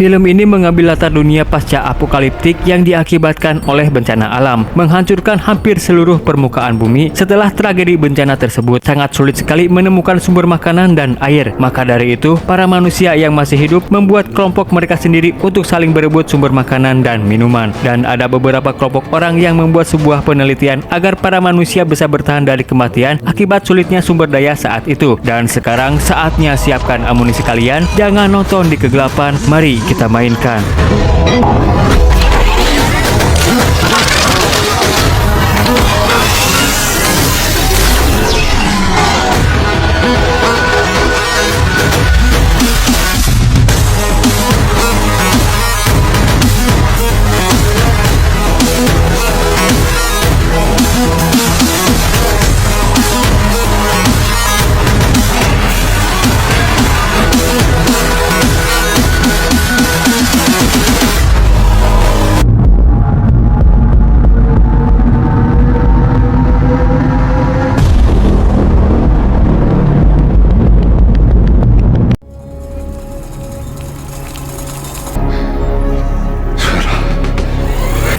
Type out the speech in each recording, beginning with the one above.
Film ini mengambil latar dunia pasca apokaliptik yang diakibatkan oleh bencana alam, menghancurkan hampir seluruh permukaan bumi. Setelah tragedi bencana tersebut, sangat sulit sekali menemukan sumber makanan dan air. Maka dari itu, para manusia yang masih hidup membuat kelompok mereka sendiri untuk saling berebut sumber makanan dan minuman. Dan ada beberapa kelompok orang yang membuat sebuah penelitian agar para manusia bisa bertahan dari kematian akibat sulitnya sumber daya saat itu. Dan sekarang saatnya siapkan amunisi kalian, jangan nonton di kegelapan, mari kita mainkan.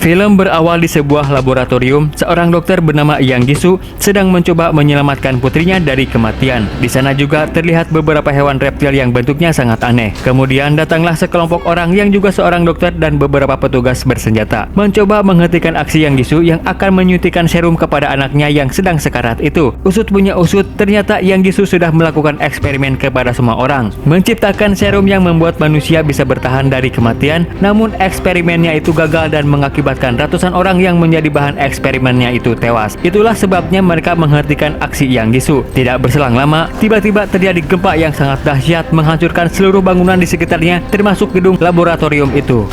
Film berawal di sebuah laboratorium. Seorang dokter bernama Yang Jisoo sedang mencoba menyelamatkan putrinya dari kematian. Di sana juga terlihat beberapa hewan reptil yang bentuknya sangat aneh. Kemudian datanglah sekelompok orang yang juga seorang dokter dan beberapa petugas bersenjata, mencoba menghentikan aksi Yang Jisoo yang akan menyuntikkan serum kepada anaknya yang sedang sekarat itu. Usut punya usut, ternyata Yang Jisoo sudah melakukan eksperimen kepada semua orang, menciptakan serum yang membuat manusia bisa bertahan dari kematian. Namun eksperimennya itu gagal dan mengakibatkan ratusan orang yang menjadi bahan eksperimennya itu tewas. Itulah sebabnya mereka menghentikan aksi Yang Jisoo. Tidak berselang lama, tiba-tiba terjadi gempa yang sangat dahsyat menghancurkan seluruh bangunan di sekitarnya, termasuk gedung laboratorium itu.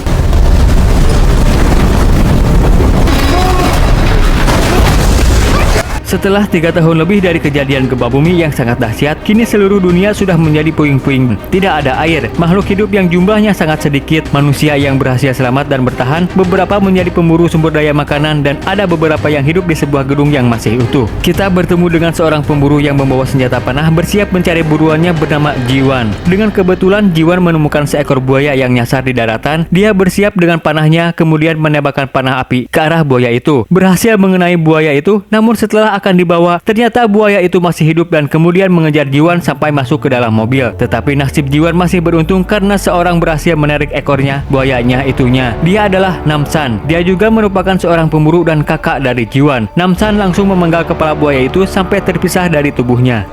Setelah 3 tahun lebih dari kejadian gempa bumi yang sangat dahsyat, kini seluruh dunia sudah menjadi puing-puing. Tidak ada air, makhluk hidup yang jumlahnya sangat sedikit, manusia yang berhasil selamat dan bertahan, beberapa menjadi pemburu sumber daya makanan, dan ada beberapa yang hidup di sebuah gedung yang masih utuh. Kita bertemu dengan seorang pemburu yang membawa senjata panah bersiap mencari buruannya bernama Jiwan. Dengan kebetulan Jiwan menemukan seekor buaya yang nyasar di daratan. Dia bersiap dengan panahnya, kemudian menembakkan panah api ke arah buaya itu. Berhasil mengenai buaya itu, namun setelah akan dibawa, ternyata buaya itu masih hidup dan kemudian mengejar Jiwan sampai masuk ke dalam mobil. Tetapi nasib Jiwan masih beruntung karena seorang berhasil menarik ekornya, buayanya itunya. Dia adalah Namsan. Dia juga merupakan seorang pemburu dan kakak dari Jiwan. Namsan langsung memenggal kepala buaya itu sampai terpisah dari tubuhnya.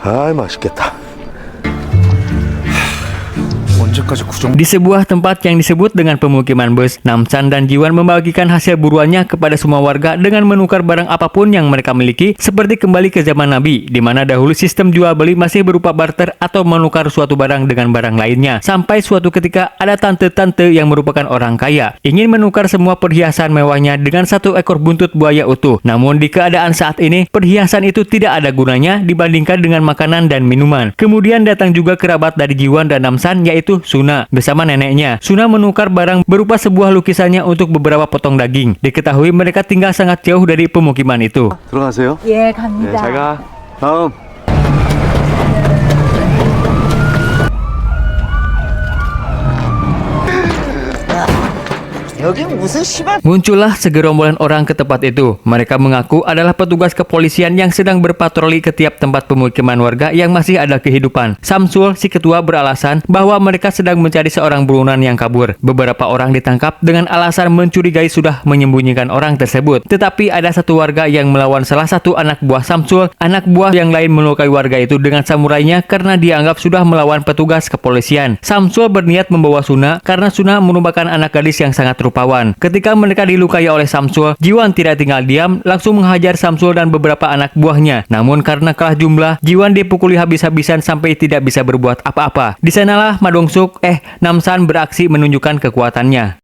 Hai, 맛있겠다. Di sebuah tempat yang disebut dengan pemukiman bus, Namsan dan Jiwan membagikan hasil buruannya kepada semua warga dengan menukar barang apapun yang mereka miliki, seperti kembali ke zaman Nabi, di mana dahulu sistem jual beli masih berupa barter atau menukar suatu barang dengan barang lainnya. Sampai suatu ketika ada tante-tante yang merupakan orang kaya ingin menukar semua perhiasan mewahnya dengan satu ekor buntut buaya utuh. Namun di keadaan saat ini, perhiasan itu tidak ada gunanya dibandingkan dengan makanan dan minuman. Kemudian datang juga kerabat dari Jiwan dan Namsan, yaitu Suna bersama neneknya. Suna menukar barang berupa sebuah lukisannya untuk beberapa potong daging. Diketahui mereka tinggal sangat jauh dari pemukiman itu. 들어가세요. 예, 갑니다. 잘 가. 다음. Muncullah segerombolan orang ke tempat itu. Mereka mengaku adalah petugas kepolisian yang sedang berpatroli ke tiap tempat pemukiman warga yang masih ada kehidupan. Samsul, si ketua, beralasan bahwa mereka sedang mencari seorang buronan yang kabur. Beberapa orang ditangkap dengan alasan mencurigai sudah menyembunyikan orang tersebut. Tetapi ada satu warga yang melawan salah satu anak buah Samsul. Anak buah yang lain melukai warga itu dengan samurainya karena dianggap sudah melawan petugas kepolisian. Samsul berniat membawa Suna karena Suna merupakan anak gadis yang sangat rupawan. Ketika mereka dilukai oleh Samsul, Jiwan tidak tinggal diam, langsung menghajar Samsul dan beberapa anak buahnya. Namun karena kalah jumlah, Jiwan dipukuli habis-habisan sampai tidak bisa berbuat apa-apa. Di sanalah Namsan beraksi menunjukkan kekuatannya.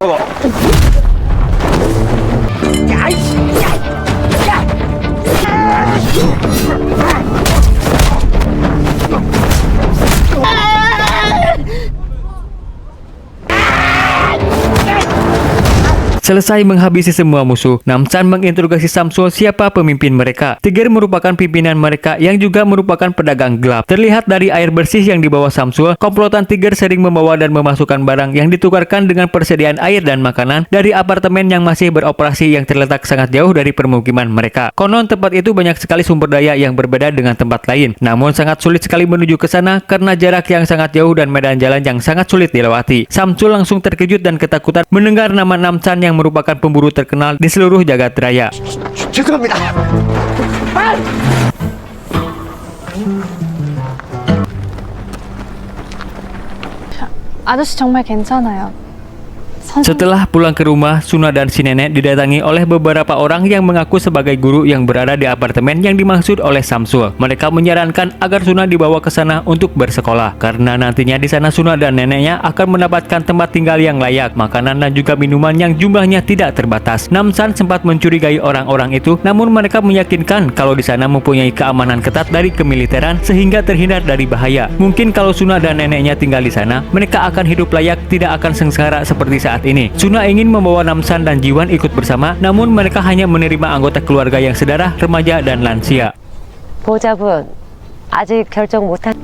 Selesai menghabisi semua musuh, Namsan menginterogasi Samsul siapa pemimpin mereka. Tiger merupakan pimpinan mereka yang juga merupakan pedagang gelap. Terlihat dari air bersih yang dibawa Samsul, komplotan Tiger sering membawa dan memasukkan barang yang ditukarkan dengan persediaan air dan makanan dari apartemen yang masih beroperasi yang terletak sangat jauh dari permukiman mereka. Konon tempat itu banyak sekali sumber daya yang berbeda dengan tempat lain, namun sangat sulit sekali menuju ke sana karena jarak yang sangat jauh dan medan jalan yang sangat sulit dilewati. Samsul langsung terkejut dan ketakutan mendengar nama Namsan yang merupakan pemburu terkenal di seluruh jagat raya. 죄송합니다. 아저씨 정말 괜찮아요. Setelah pulang ke rumah, Suna dan si nenek didatangi oleh beberapa orang yang mengaku sebagai guru yang berada di apartemen yang dimaksud oleh Samsul. Mereka menyarankan agar Suna dibawa ke sana untuk bersekolah, karena nantinya di sana Suna dan neneknya akan mendapatkan tempat tinggal yang layak, makanan dan juga minuman yang jumlahnya tidak terbatas. Namsan sempat mencurigai orang-orang itu, namun mereka meyakinkan kalau di sana mempunyai keamanan ketat dari kemiliteran sehingga terhindar dari bahaya. Mungkin kalau Suna dan neneknya tinggal di sana, mereka akan hidup layak, tidak akan sengsara seperti saat ini. Suna ingin membawa Namsan dan Jiwan ikut bersama, namun mereka hanya menerima anggota keluarga yang sedarah, remaja, dan lansia. 보호자분 아직 결정 못한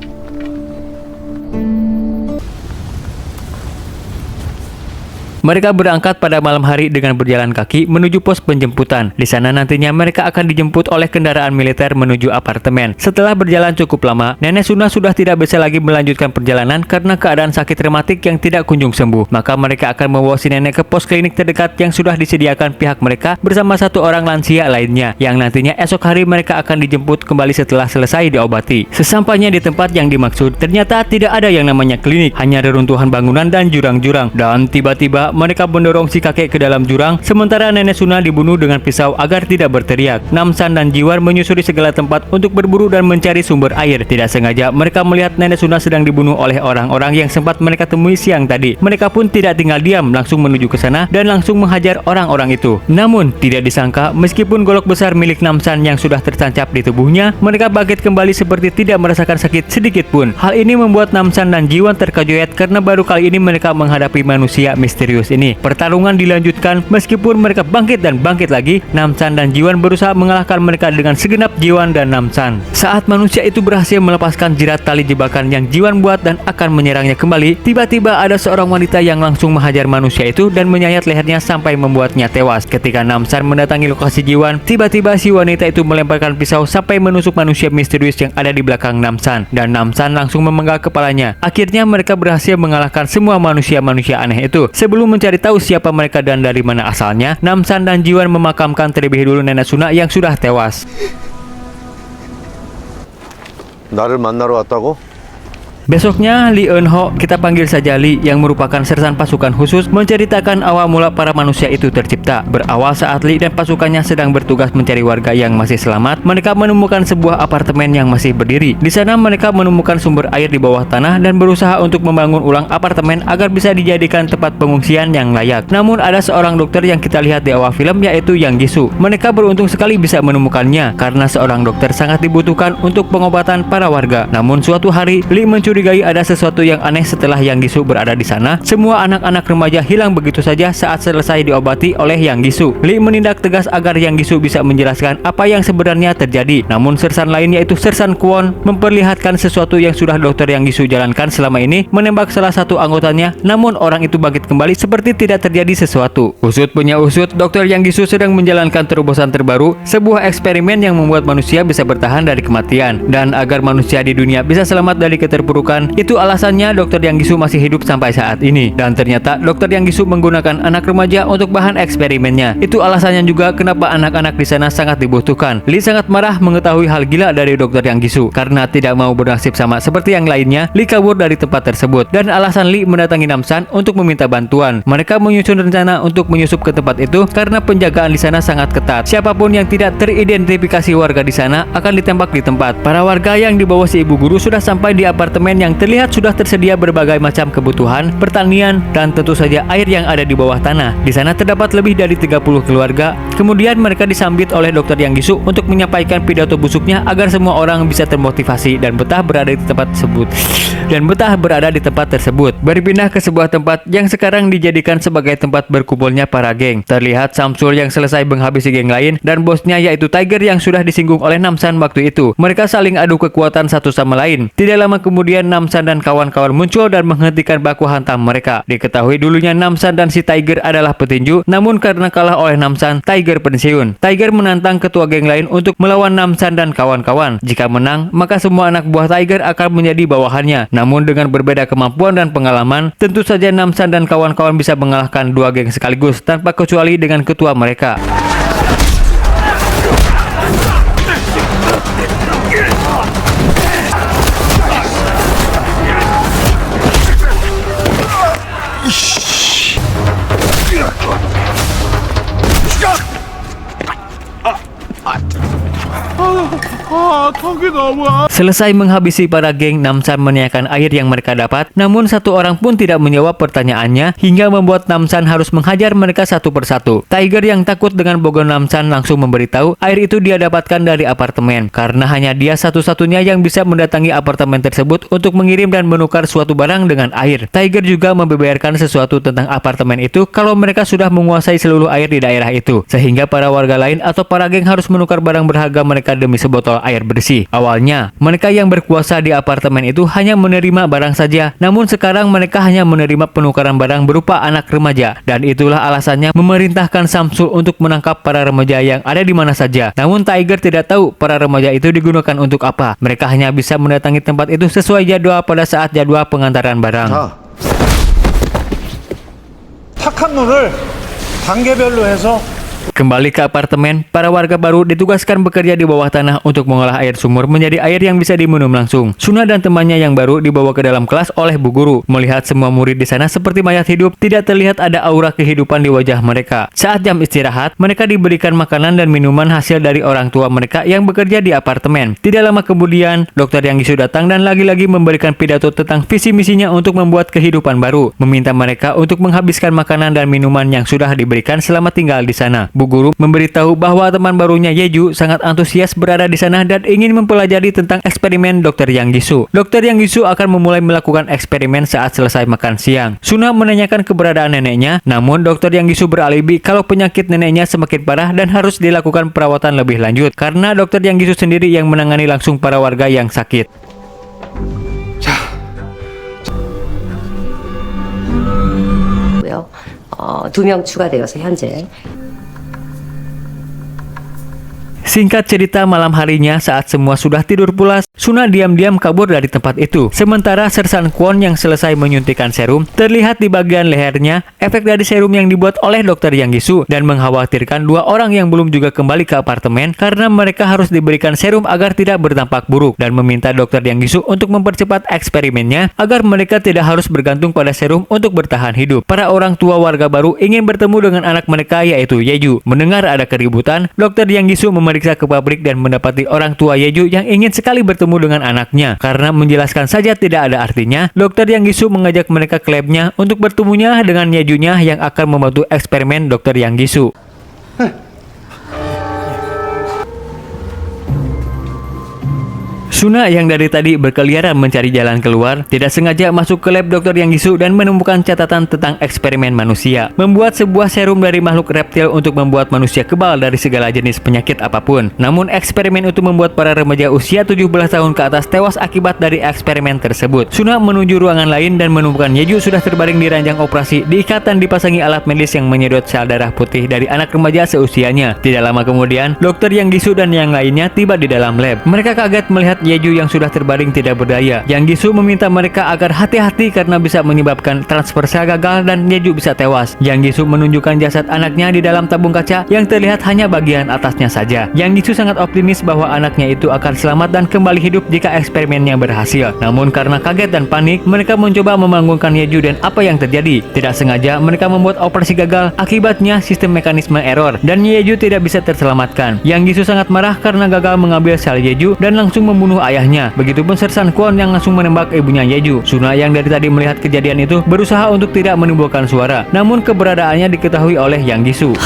Mereka berangkat pada malam hari dengan berjalan kaki menuju pos penjemputan. Di sana nantinya mereka akan dijemput oleh kendaraan militer menuju apartemen. Setelah berjalan cukup lama, Nenek Suna sudah tidak bisa lagi melanjutkan perjalanan karena keadaan sakit rematik yang tidak kunjung sembuh. Maka mereka akan membawa si nenek ke pos klinik terdekat yang sudah disediakan pihak mereka bersama satu orang lansia lainnya, yang nantinya esok hari mereka akan dijemput kembali setelah selesai diobati. Sesampainya di tempat yang dimaksud, ternyata tidak ada yang namanya klinik, hanya reruntuhan bangunan dan jurang-jurang. Dan tiba-tiba mereka mendorong si kakek ke dalam jurang, sementara Nenek Suna dibunuh dengan pisau agar tidak berteriak. Namsan dan Jiwan menyusuri segala tempat untuk berburu dan mencari sumber air. Tidak sengaja mereka melihat Nenek Suna sedang dibunuh oleh orang-orang yang sempat mereka temui siang tadi. Mereka pun tidak tinggal diam, langsung menuju ke sana dan langsung menghajar orang-orang itu. Namun tidak disangka, meskipun golok besar milik Namsan yang sudah tertancap di tubuhnya, mereka bangkit kembali seperti tidak merasakan sakit sedikit pun. Hal ini membuat Namsan dan Jiwan terkejut karena baru kali ini mereka menghadapi manusia misterius ini. Pertarungan dilanjutkan meskipun mereka bangkit dan bangkit lagi. Namsan dan Jiwan berusaha mengalahkan mereka dengan segenap Jiwan dan Namsan. Saat manusia itu berhasil melepaskan jerat tali jebakan yang Jiwan buat dan akan menyerangnya kembali, tiba-tiba ada seorang wanita yang langsung menghajar manusia itu dan menyayat lehernya sampai membuatnya tewas. Ketika Namsan mendatangi lokasi Jiwan, tiba-tiba si wanita itu melemparkan pisau sampai menusuk manusia misterius yang ada di belakang Namsan, dan Namsan langsung memenggal kepalanya. Akhirnya mereka berhasil mengalahkan semua manusia-manusia aneh itu. Sebelum mencari tahu siapa mereka dan dari mana asalnya, Namsan dan Jiwan memakamkan terlebih dulu Nenek Suna yang sudah tewas. 나를 만나러 왔다고? Besoknya, Lee Eun-ho, kita panggil saja Lee, yang merupakan sersan pasukan khusus, menceritakan awal mula para manusia itu tercipta. Berawal saat Lee dan pasukannya sedang bertugas mencari warga yang masih selamat, mereka menemukan sebuah apartemen yang masih berdiri. Di sana mereka menemukan sumber air di bawah tanah dan berusaha untuk membangun ulang apartemen agar bisa dijadikan tempat pengungsian yang layak. Namun ada seorang dokter yang kita lihat di awal film, yaitu Yang Jisoo. Mereka beruntung sekali bisa menemukannya karena seorang dokter sangat dibutuhkan untuk pengobatan para warga. Namun suatu hari, Lee mencurigai ada sesuatu yang aneh setelah Yang Jisoo berada di sana. Semua anak-anak remaja hilang begitu saja saat selesai diobati oleh Yang Jisoo. Lee menindak tegas agar Yang Jisoo bisa menjelaskan apa yang sebenarnya terjadi. Namun sersan lain, yaitu Sersan Kwon, memperlihatkan sesuatu yang sudah dokter Yang Jisoo jalankan selama ini, menembak salah satu anggotanya. Namun orang itu bangkit kembali seperti tidak terjadi sesuatu. Usut punya usut, dokter Yang Jisoo sedang menjalankan terobosan terbaru, sebuah eksperimen yang membuat manusia bisa bertahan dari kematian. Dan agar manusia di dunia bisa selamat dari keterpurukan, itu alasannya dokter Yang Jisoo masih hidup sampai saat ini. Dan ternyata dokter Yang Jisoo menggunakan anak remaja untuk bahan eksperimennya. Itu alasannya juga kenapa anak-anak di sana sangat dibutuhkan. Lee sangat marah mengetahui hal gila dari dokter Yang Jisoo. Karena tidak mau bernasib sama seperti yang lainnya, Lee kabur dari tempat tersebut. Dan alasan Lee mendatangi Namsan untuk meminta bantuan. Mereka menyusun rencana untuk menyusup ke tempat itu karena penjagaan di sana sangat ketat. Siapapun yang tidak teridentifikasi warga di sana akan ditembak di tempat. Para warga yang dibawa si ibu guru sudah sampai di apartemen apartemen yang terlihat sudah tersedia berbagai macam kebutuhan, pertanian, dan tentu saja air yang ada di bawah tanah. Di sana terdapat lebih dari 30 keluarga. Kemudian mereka disambit oleh Dr. Yang Gisu untuk menyampaikan pidato busuknya agar semua orang bisa termotivasi dan betah berada di tempat tersebut. Berpindah ke sebuah tempat yang sekarang dijadikan sebagai tempat berkumpulnya para geng. Terlihat Samsul yang selesai menghabisi geng lain dan bosnya yaitu Tiger yang sudah disinggung oleh Namsan waktu itu. Mereka saling adu kekuatan satu sama lain. Tidak lama kemudian Namsan dan kawan-kawan muncul dan menghentikan baku hantam mereka. Diketahui dulunya Namsan dan si Tiger adalah petinju, namun karena kalah oleh Namsan, Tiger pensiun. Tiger menantang ketua geng lain untuk melawan Namsan dan kawan-kawan. Jika menang, maka semua anak buah Tiger akan menjadi bawahannya. Namun dengan berbeda kemampuan dan pengalaman, tentu saja Namsan dan kawan-kawan bisa mengalahkan dua geng sekaligus tanpa kecuali dengan ketua mereka. Selesai menghabisi para geng, Namsan menanyakan air yang mereka dapat, namun satu orang pun tidak menjawab pertanyaannya hingga membuat Namsan harus menghajar mereka satu persatu. Tiger yang takut dengan bogon Namsan langsung memberitahu air itu dia dapatkan dari apartemen karena hanya dia satu-satunya yang bisa mendatangi apartemen tersebut untuk mengirim dan menukar suatu barang dengan air. Tiger juga membeberkan sesuatu tentang apartemen itu kalau mereka sudah menguasai seluruh air di daerah itu, sehingga para warga lain atau para geng harus menukar barang berharga mereka demi sebotol air bersih. Awalnya, mereka yang berkuasa di apartemen itu hanya menerima barang saja, namun sekarang mereka hanya menerima penukaran barang berupa anak remaja, dan itulah alasannya memerintahkan Samsul untuk menangkap para remaja yang ada di mana saja. Namun Tiger tidak tahu para remaja itu digunakan untuk apa. Mereka hanya bisa mendatangi tempat itu sesuai jadwal pada saat jadwal pengantaran barang. 탁한 물을 단계별로 해서 Kembali ke apartemen, para warga baru ditugaskan bekerja di bawah tanah untuk mengolah air sumur menjadi air yang bisa diminum langsung. Suna dan temannya yang baru dibawa ke dalam kelas oleh bu guru. Melihat semua murid di sana seperti mayat hidup, tidak terlihat ada aura kehidupan di wajah mereka. Saat jam istirahat, mereka diberikan makanan dan minuman hasil dari orang tua mereka yang bekerja di apartemen. Tidak lama kemudian, Dr. Yang Gisu datang dan lagi-lagi memberikan pidato tentang visi misinya untuk membuat kehidupan baru, meminta mereka untuk menghabiskan makanan dan minuman yang sudah diberikan selama tinggal di sana. Bu guru memberitahu bahwa teman barunya Yeju sangat antusias berada di sana dan ingin mempelajari tentang eksperimen Dr. Yang Gisu. Dr. Yang Gisu akan memulai melakukan eksperimen saat selesai makan siang. Suna menanyakan keberadaan neneknya, namun Dr. Yang Gisu beralibi kalau penyakit neneknya semakin parah dan harus dilakukan perawatan lebih lanjut karena Dr. Yang Gisu sendiri yang menangani langsung para warga yang sakit. 두 명 추가되어서 현재. Singkat cerita, malam harinya saat semua sudah tidur pulas, Suna diam-diam kabur dari tempat itu. Sementara Sersan Kwon yang selesai menyuntikkan serum, terlihat di bagian lehernya efek dari serum yang dibuat oleh Dr. Yang Gisu dan mengkhawatirkan dua orang yang belum juga kembali ke apartemen karena mereka harus diberikan serum agar tidak berdampak buruk dan meminta Dr. Yang Gisu untuk mempercepat eksperimennya agar mereka tidak harus bergantung pada serum untuk bertahan hidup. Para orang tua warga baru ingin bertemu dengan anak mereka yaitu Yeju. Mendengar ada keributan, Dr. Yang Gisu memeriksa ke pabrik dan mendapati orang tua Yeju yang ingin sekali bertemu dengan anaknya. Karena menjelaskan saja tidak ada artinya, Dr. Yang Gisu mengajak mereka ke labnya untuk bertemunya dengan Yejunya yang akan membantu eksperimen Dr. Yang Gisu. Suna yang dari tadi berkeliaran mencari jalan keluar, tidak sengaja masuk ke lab Dr. Yang Gisu dan menemukan catatan tentang eksperimen manusia. Membuat sebuah serum dari makhluk reptil untuk membuat manusia kebal dari segala jenis penyakit apapun. Namun eksperimen itu membuat para remaja usia 17 tahun ke atas tewas akibat dari eksperimen tersebut. Suna menuju ruangan lain dan menemukan Yeju sudah terbaring di ranjang operasi, diikat dan dipasangi alat medis yang menyedot sel darah putih dari anak remaja seusianya. Tidak lama kemudian, Dr. Yang Gisu dan yang lainnya tiba di dalam lab. Mereka kaget melihat Yeju yang sudah terbaring tidak berdaya. Yang Gisu meminta mereka agar hati-hati karena bisa menyebabkan transfer sel gagal dan Yeju bisa tewas. Yang Gisu menunjukkan jasad anaknya di dalam tabung kaca yang terlihat hanya bagian atasnya saja. Yang Gisu sangat optimis bahwa anaknya itu akan selamat dan kembali hidup jika eksperimennya berhasil. Namun karena kaget dan panik, mereka mencoba membangunkan Yeju dan apa yang terjadi? Tidak sengaja mereka membuat operasi gagal. Akibatnya sistem mekanisme error dan Yeju tidak bisa terselamatkan. Yang Gisu sangat marah karena gagal mengambil sel Yeju dan langsung membunuh membunuh ayahnya. Begitupun Sersan Kwon yang langsung menembak ibunya Yeju. Suna yang dari tadi melihat kejadian itu berusaha untuk tidak menimbulkan suara, namun keberadaannya diketahui oleh Yang Jisoo.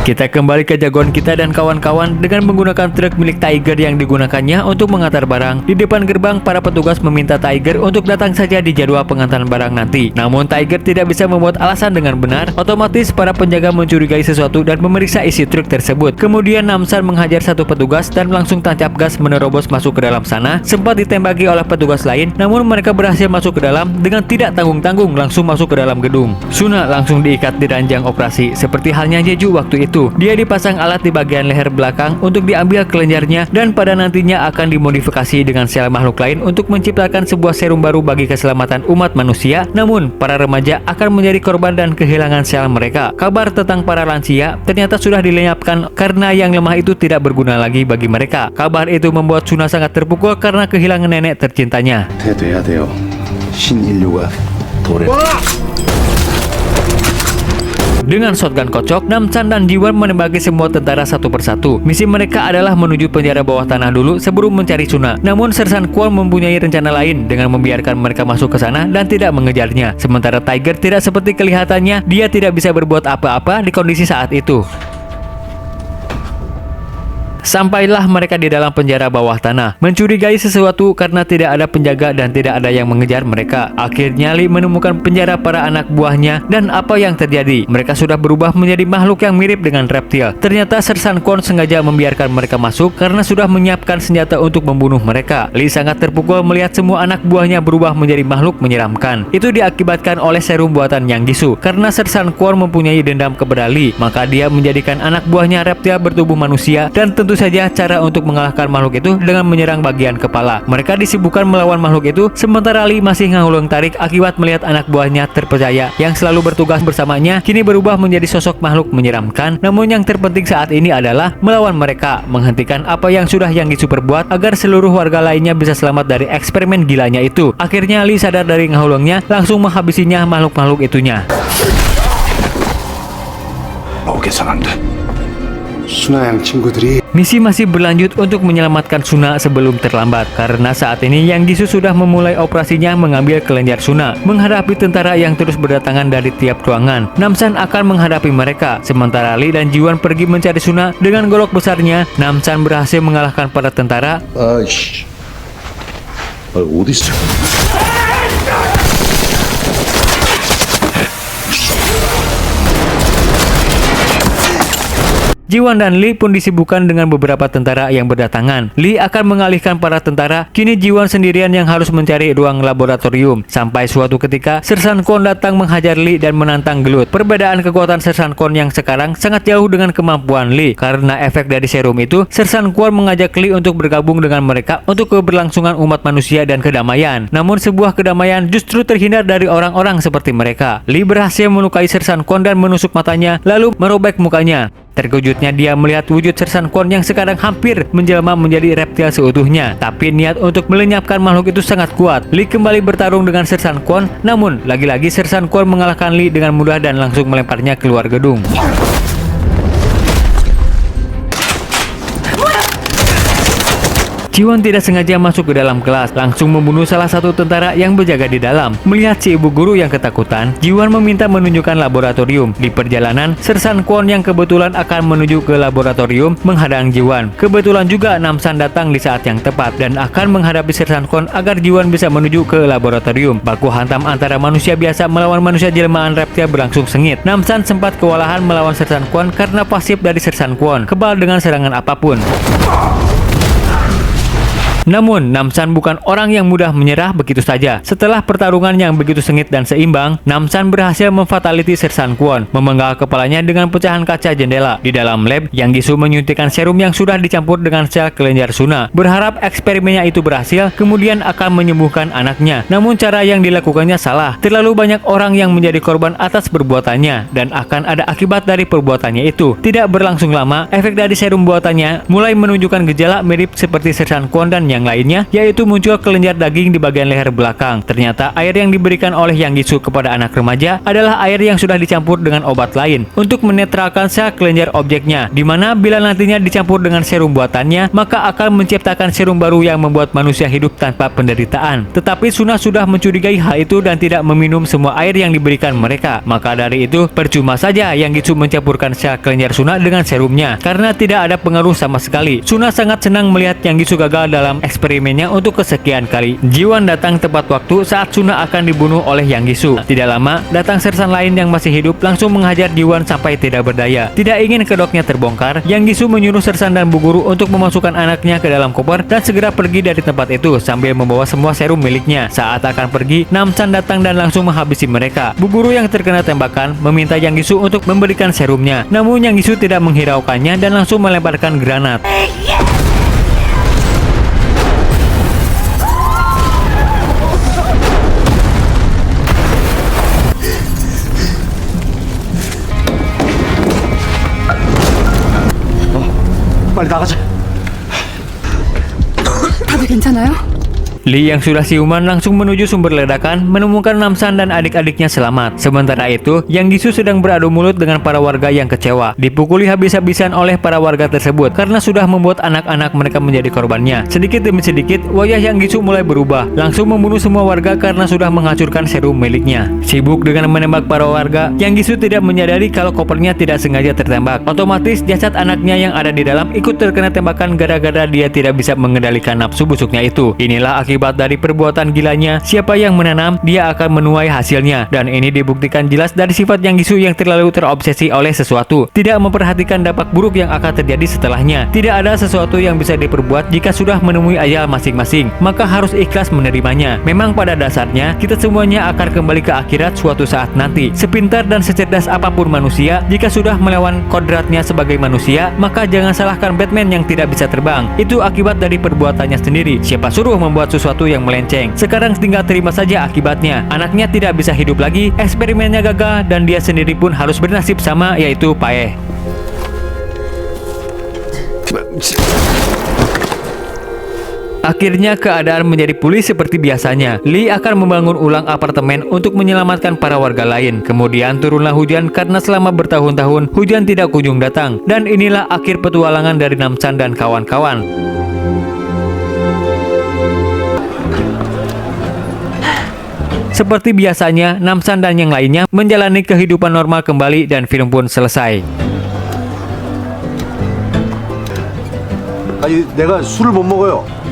Kita kembali ke jagoan kita dan kawan-kawan dengan menggunakan truk milik Tiger yang digunakannya untuk mengantar barang. Di depan gerbang, para petugas meminta Tiger untuk datang saja di jadwal pengantaran barang nanti. Namun Tiger tidak bisa membuat alasan dengan benar. Otomatis para penjaga mencurigai sesuatu dan memeriksa isi truk tersebut. Kemudian Namsan menghajar satu petugas dan langsung tancap gas menerobos masuk ke dalam sana. Sempat ditembaki oleh petugas lain, namun mereka berhasil masuk ke dalam dengan tidak tanggung-tanggung langsung masuk ke dalam gedung. Suna langsung diikat di ranjang operasi seperti halnya Jeju waktu itu. Dia dipasang alat di bagian leher belakang untuk diambil kelenjarnya dan pada nantinya akan dimodifikasi dengan sel makhluk lain untuk menciptakan sebuah serum baru bagi keselamatan umat manusia. Namun, para remaja akan menjadi korban dan kehilangan sel mereka. Kabar tentang para lansia ternyata sudah dilenyapkan karena yang lemah itu tidak berguna lagi bagi mereka. Kabar itu membuat Suna sangat terpukul karena kehilangan nenek tercintanya. 돼야 돼요. 신인류가 도래. Dengan shotgun kocok, Namsan dan Jiwon menembaki semua tentara satu persatu. Misi mereka adalah menuju penjara bawah tanah dulu sebelum mencari Suna. Namun Sersan Kwon mempunyai rencana lain dengan membiarkan mereka masuk ke sana dan tidak mengejarnya. Sementara Tiger tidak seperti kelihatannya, dia tidak bisa berbuat apa-apa di kondisi saat itu. Sampailah mereka di dalam penjara bawah tanah, mencurigai sesuatu karena tidak ada penjaga dan tidak ada yang mengejar mereka. Akhirnya Lee menemukan penjara para anak buahnya dan apa yang terjadi? Mereka sudah berubah menjadi makhluk yang mirip dengan reptil. Ternyata Sersan Kwon sengaja membiarkan mereka masuk karena sudah menyiapkan senjata untuk membunuh mereka. Lee sangat terpukul melihat semua anak buahnya berubah menjadi makhluk menyeramkan. Itu diakibatkan oleh serum buatan Yang Jisoo. Karena Sersan Kwon mempunyai dendam kepada Lee, maka dia menjadikan anak buahnya reptil bertubuh manusia dan tentu saja cara untuk mengalahkan makhluk itu dengan menyerang bagian kepala. Mereka disibukkan melawan makhluk itu, sementara Lee masih ngulung tarik akibat melihat anak buahnya terpercaya yang selalu bertugas bersamanya kini berubah menjadi sosok makhluk menyeramkan. Namun yang terpenting saat ini adalah melawan mereka, menghentikan apa yang sudah Yang Jisoo perbuat agar seluruh warga lainnya bisa selamat dari eksperimen gilanya itu. Akhirnya Lee sadar dari ngahulungnya, langsung menghabisinya makhluk-makhluk itunya. 나오게선 안 돼. 순아양 친구들이 Misi masih berlanjut untuk menyelamatkan Suna sebelum terlambat, karena saat ini Yang Jisoo sudah memulai operasinya mengambil kelenjar Suna. Menghadapi tentara yang terus berdatangan dari tiap ruangan, Namsan akan menghadapi mereka. Sementara Lee dan Jiwon pergi mencari Suna dengan golok besarnya. Namsan berhasil mengalahkan para tentara. 아이씨. 어디 있어? Jiwon dan Lee pun disibukkan dengan beberapa tentara yang berdatangan. Lee akan mengalihkan para tentara. Kini Jiwon sendirian yang harus mencari ruang laboratorium. Sampai suatu ketika, Sersan Kwon datang menghajar Lee dan menantang gelut. Perbedaan kekuatan Sersan Kwon yang sekarang sangat jauh dengan kemampuan Lee. Karena efek dari serum itu, Sersan Kwon mengajak Lee untuk bergabung dengan mereka untuk keberlangsungan umat manusia dan kedamaian. Namun sebuah kedamaian justru terhindar dari orang-orang seperti mereka. Lee berhasil melukai Sersan Kwon dan menusuk matanya, lalu merobek mukanya. Terkejutnya dia melihat wujud Sersan Kwon yang sekarang hampir menjelma menjadi reptil seutuhnya. Tapi niat untuk melenyapkan makhluk itu sangat kuat. Lee kembali bertarung dengan Sersan Kwon, namun lagi-lagi Sersan Kwon mengalahkan Lee dengan mudah dan langsung melemparnya keluar gedung. Jiwon tidak sengaja masuk ke dalam kelas, langsung membunuh salah satu tentara yang berjaga di dalam. Melihat si ibu guru yang ketakutan, Jiwon meminta menunjukkan laboratorium. Di perjalanan, Sersan Kwon yang kebetulan akan menuju ke laboratorium menghadang Jiwon. Kebetulan juga Namsan datang di saat yang tepat dan akan menghadapi Sersan Kwon agar Jiwon bisa menuju ke laboratorium. Baku hantam antara manusia biasa melawan manusia jelmaan reptil berlangsung sengit. Namsan sempat kewalahan melawan Sersan Kwon karena pasif dari Sersan Kwon, kebal dengan serangan apapun. Namun, Namsan bukan orang yang mudah menyerah begitu saja. Setelah pertarungan yang begitu sengit dan seimbang, Namsan berhasil memfataliti Sersan Kwon, memenggal kepalanya dengan pecahan kaca jendela. Di dalam lab, Yang Jisoo menyuntikkan serum yang sudah dicampur dengan sel kelenjar Suna. Berharap eksperimennya itu berhasil, kemudian akan menyembuhkan anaknya. Namun cara yang dilakukannya salah. Terlalu banyak orang yang menjadi korban atas perbuatannya, dan akan ada akibat dari perbuatannya itu. Tidak berlangsung lama, efek dari serum buatannya mulai menunjukkan gejala mirip seperti Sersan Kwon dan yang lainnya, yaitu muncul kelenjar daging di bagian leher belakang. Ternyata air yang diberikan oleh Yang Gisu kepada anak remaja adalah air yang sudah dicampur dengan obat lain untuk menetralkan sel kelenjar objeknya, dimana bila nantinya dicampur dengan serum buatannya, maka akan menciptakan serum baru yang membuat manusia hidup tanpa penderitaan. Tetapi Suna sudah mencurigai hal itu dan tidak meminum semua air yang diberikan mereka. Maka dari itu, percuma saja Yang Gisu mencampurkan sel kelenjar Suna dengan serumnya, karena tidak ada pengaruh sama sekali. Suna sangat senang melihat Yang Gisu gagal dalam eksperimennya untuk kesekian kali. Jiwan datang tepat waktu saat Suna akan dibunuh oleh Yang Gisu. Tidak lama, datang sersan lain yang masih hidup langsung menghajar Jiwan sampai tidak berdaya. Tidak ingin kedoknya terbongkar, Yang Gisu menyuruh sersan dan Bu Guru untuk memasukkan anaknya ke dalam koper dan segera pergi dari tempat itu sambil membawa semua serum miliknya. Saat akan pergi, Namsan datang dan langsung menghabisi mereka. Bu Guru yang terkena tembakan meminta Yang Gisu untuk memberikan serumnya. Namun Yang Gisu tidak menghiraukannya dan langsung melemparkan granat. 빨리 나가자. 다들 괜찮아요? Lee yang sudah siuman langsung menuju sumber ledakan, menemukan Namsan dan adik-adiknya selamat. Sementara itu, Yang Gisu sedang beradu mulut dengan para warga yang kecewa, dipukuli habis-habisan oleh para warga tersebut karena sudah membuat anak-anak mereka menjadi korbannya. Sedikit demi sedikit, wajah Yang Gisu mulai berubah, langsung membunuh semua warga karena sudah menghancurkan serum miliknya. Sibuk dengan menembak para warga, Yang Gisu tidak menyadari kalau kopernya tidak sengaja tertembak. Otomatis jasad anaknya yang ada di dalam ikut terkena tembakan gara-gara dia tidak bisa mengendalikan nafsu busuknya itu. Inilah akibat dari perbuatan gilanya. Siapa yang menanam, dia akan menuai hasilnya. Dan ini dibuktikan jelas dari sifat Yang Gisu yang terlalu terobsesi oleh sesuatu, tidak memperhatikan dampak buruk yang akan terjadi setelahnya. Tidak ada sesuatu yang bisa diperbuat jika sudah menemui ajal masing-masing, maka harus ikhlas menerimanya. Memang pada dasarnya kita semuanya akan kembali ke akhirat suatu saat nanti. Sepintar dan secerdas apapun manusia, jika sudah melawan kodratnya sebagai manusia, maka jangan salahkan Batman yang tidak bisa terbang. Itu akibat dari perbuatannya sendiri. Siapa suruh membuat sesuatu yang melenceng? Sekarang tinggal terima saja akibatnya. Anaknya tidak bisa hidup lagi, eksperimennya gagal, dan dia sendiri pun harus bernasib sama, yaitu Pae. Akhirnya keadaan menjadi pulih seperti biasanya. Lee akan membangun ulang apartemen untuk menyelamatkan para warga lain. Kemudian turunlah hujan karena selama bertahun-tahun hujan tidak kunjung datang. Dan inilah akhir petualangan dari Namsan dan kawan-kawan. Seperti biasanya, Namsan dan yang lainnya menjalani kehidupan normal kembali dan film pun selesai. 아니 내가 술을 못 먹어요.